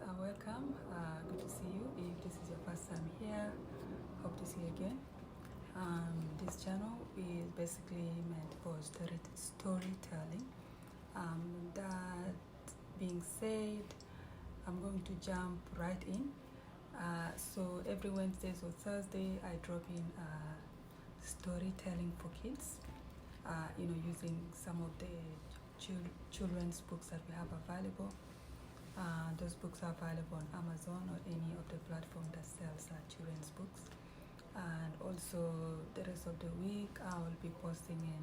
Welcome. Good to see you. If this is your first time here, hope to see you again. This channel is basically meant for storytelling. That being said, I'm going to jump right in. So every Wednesdays or Thursday, I drop in storytelling for kids. Using some of the children's books that we have available. Those books are available on Amazon or any of the platform that sells children's books. And also the rest of the week I will be posting in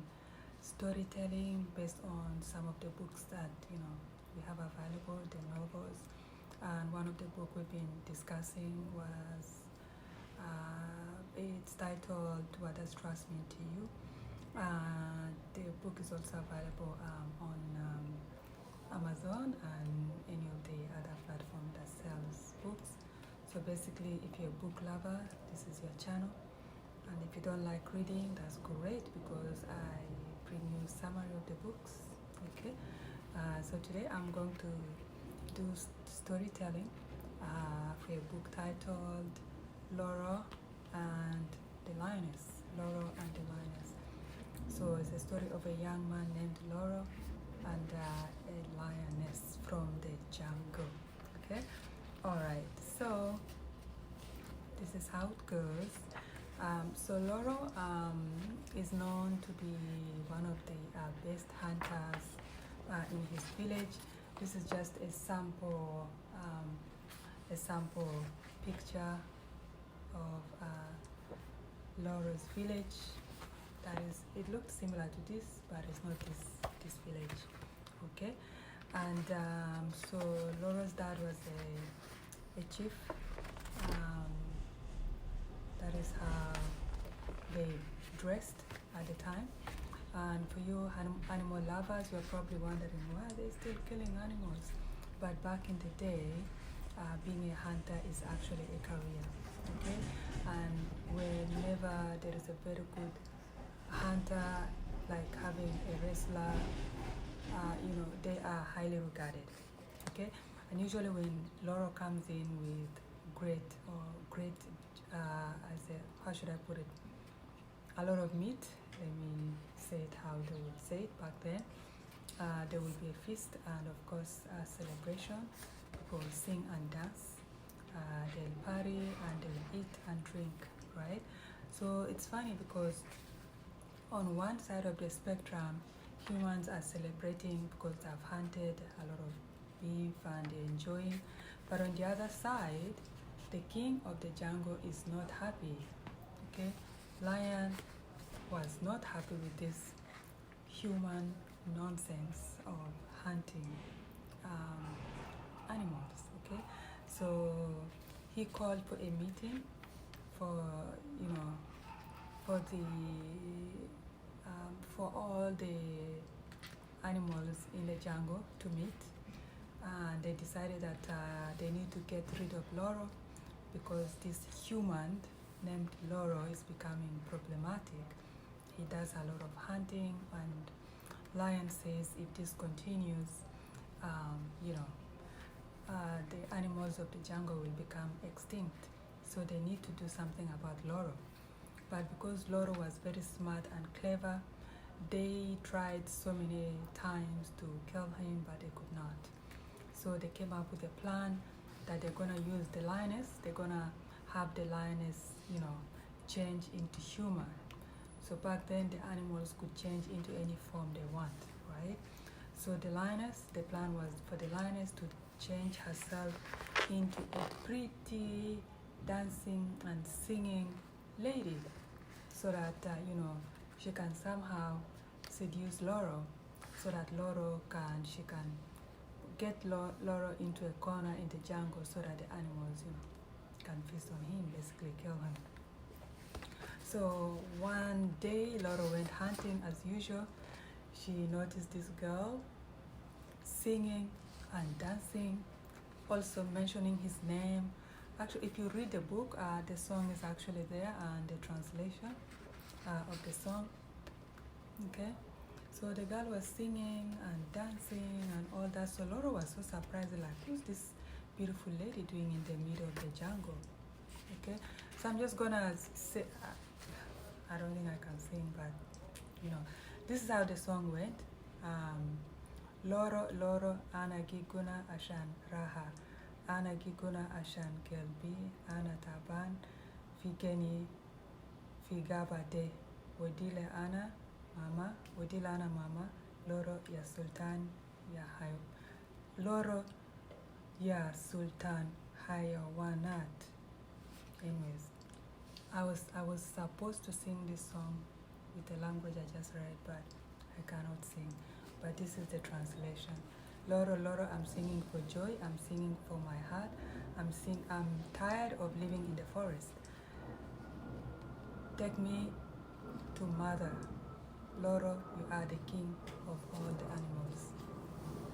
storytelling based on some of the books that we have available, the novels. And one of the books we've been discussing was it's titled What Does Trust Mean to You? The book is also available on Amazon and any of the other platforms that sells books. So basically, if you're a book lover, this is your channel. And if you don't like reading, that's great because I bring you summary of the books. Okay. So today I'm going to do storytelling for a book titled Loro and the Lioness. Loro and the Lioness. So it's a story of a young man named Loro and a lioness from the jungle. Okay. All right. So this is how it goes. So Loro is known to be one of the best hunters in his village. This is just a sample picture of Loro's village. That is, it looked similar to this, but it's not this village. Okay, and so Loro's dad was a chief. That is how they dressed at the time. And for you animal lovers, you're probably wondering why they're still killing animals. But back in the day, being a hunter is actually a career. Okay, and whenever there is a very good hunter, like having a wrestler, they are highly regarded. Okay, and usually when Loro comes in with great, how should I put it, a lot of meat, let me say it how they would say it back then. There will be a feast and of course a celebration. People will sing and dance, they'll party and they'll eat and drink, right? So it's funny because on one side of the spectrum, humans are celebrating because they've hunted a lot of beef and they're enjoying. But on the other side, the king of the jungle is not happy. Okay, lion was not happy with this human nonsense of hunting animals. Okay, so he called for a meeting for for all the animals in the jungle to meet, and they decided that they need to get rid of Loro because this human named Loro is becoming problematic. He does a lot of hunting, and Lion says if this continues, the animals of the jungle will become extinct. So they need to do something about Loro. But because Loro was very smart and clever, they tried so many times to kill him, but they could not. So they came up with a plan that they're gonna use the lioness. They're gonna have the lioness, change into human. So back then the animals could change into any form they want, right? So the plan was for the lioness to change herself into a pretty dancing and singing lady, so that she can somehow seduce Loro, so that she can get Loro into a corner in the jungle, so that the animals can feast on him, basically kill him. So one day Loro went hunting as usual. She noticed this girl singing and dancing, also mentioning his name. Actually, if you read the book, the song is actually there and the translation of the song. Okay, so the girl was singing and dancing and all that. So Loro was so surprised, like, who's this beautiful lady doing in the middle of the jungle? Okay, so I'm just gonna say, I don't think I can sing, but this is how the song went. Loro, Loro, ana giguna ashan raha, ana giguna ashan gelbi, ana taban, figeni, figaba de, wodile ana mama, Loro ya sultan ya hayo. Loro ya sultan hayawanat. Anyways, I was supposed to sing this song with the language I just read, but I cannot sing. But this is the translation. Loro, Loro, I'm singing for joy. I'm singing for my heart. I'm tired of living in the forest. Take me to mother. Loro, you are the king of all the animals.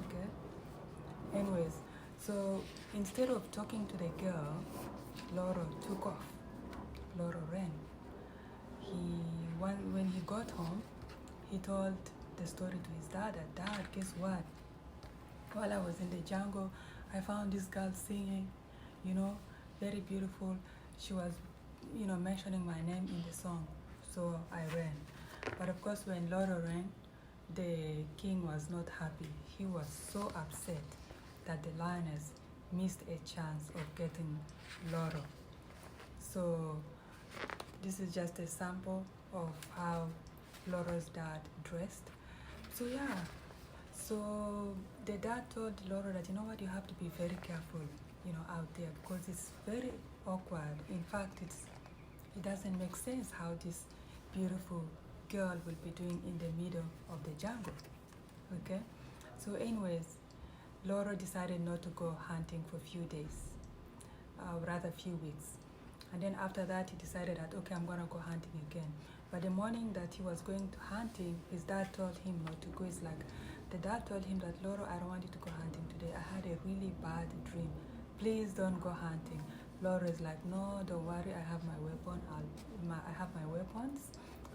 Okay? Anyways, so instead of talking to the girl, Loro took off. Loro ran. When he got home, he told the story to his dad. Dad, guess what? While I was in the jungle, I found this girl singing, very beautiful. She was, mentioning my name in the song. So I ran. But of course, when Loro ran, the king was not happy. He was so upset that the lioness missed a chance of getting Loro. So this is just a sample of how Loro's dad dressed. So yeah, so the dad told Loro that, you have to be very careful, out there, because it's very awkward. In fact, it doesn't make sense how this beautiful girl will be doing in the middle of the jungle. Okay? So anyways, Loro decided not to go hunting for a few days, rather few weeks. And then after that, he decided that, okay, I'm going to go hunting again. But the morning that he was going to hunting, his dad told him not to go. It's like, the dad told him that, Loro, I don't want you to go hunting today. I had a really bad dream. Please don't go hunting. Loro is like, no, don't worry. I have my weapon. I have my weapons.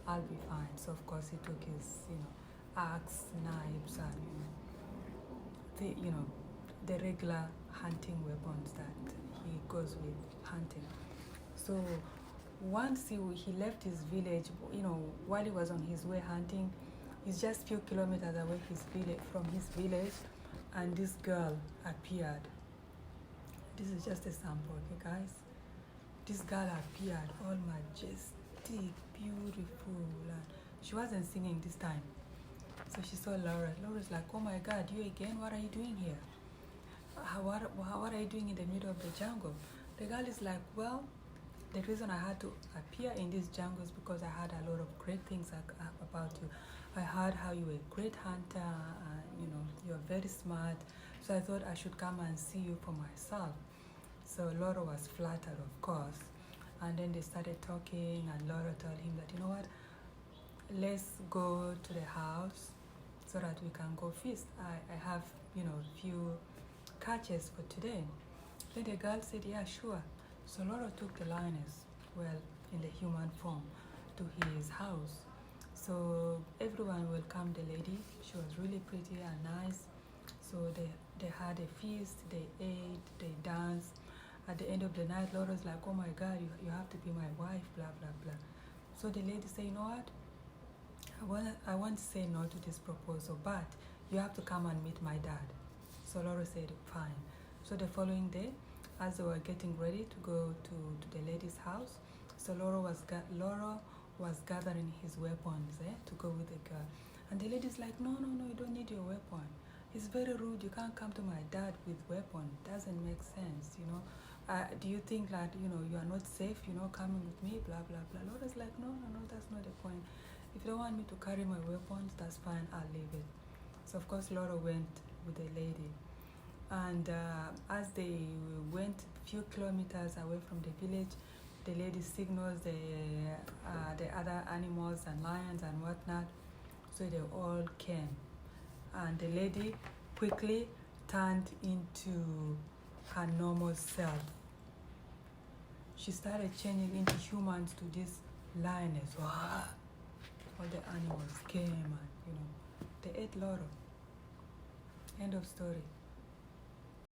I'll be fine. So of course he took his, axe, knives, and the regular hunting weapons that he goes with hunting. So once he left his village, while he was on his way hunting, he's just a few kilometers away from his village, and this girl appeared. This is just a sample, okay, guys? This girl appeared, all majestic, beautiful. She wasn't singing this time. So she saw Laura. Laura's like, oh my God, you again? What are you doing here? What are you doing in the middle of the jungle? The girl is like, well, the reason I had to appear in this jungle is because I heard a lot of great things about you. I heard how you were a great hunter, you're very smart. So I thought I should come and see you for myself. So Loro was flattered, of course. And then they started talking, and Loro told him that, you know what, let's go to the house so that we can go feast. I have, few catches for today. Then the girl said, yeah, sure. So Loro took the lioness, in the human form, to his house. So everyone welcomed the lady. She was really pretty and nice. So they had a feast, they ate, they danced. At the end of the night, Loro's like, oh my God, you have to be my wife, blah, blah, blah. So the lady said, you know what? I won't say no to this proposal, but you have to come and meet my dad. So Loro said, fine. So the following day, as they were getting ready to go to the lady's house, so Loro was gathering his weapons to go with the girl. And the lady's like, no, you don't need your weapon. It's very rude. You can't come to my dad with weapon. Doesn't make sense, do you think that, you are not safe, coming with me, blah, blah, blah. Loro's like, no, that's not the point. If you don't want me to carry my weapons, that's fine, I'll leave it. So of course Loro went with the lady. And as they went a few kilometers away from the village, the lady signals the other animals and lions and whatnot. So they all came. And the lady quickly turned into her normal self. She started changing into humans to this lioness. All the animals came and, they ate Loro. End of story.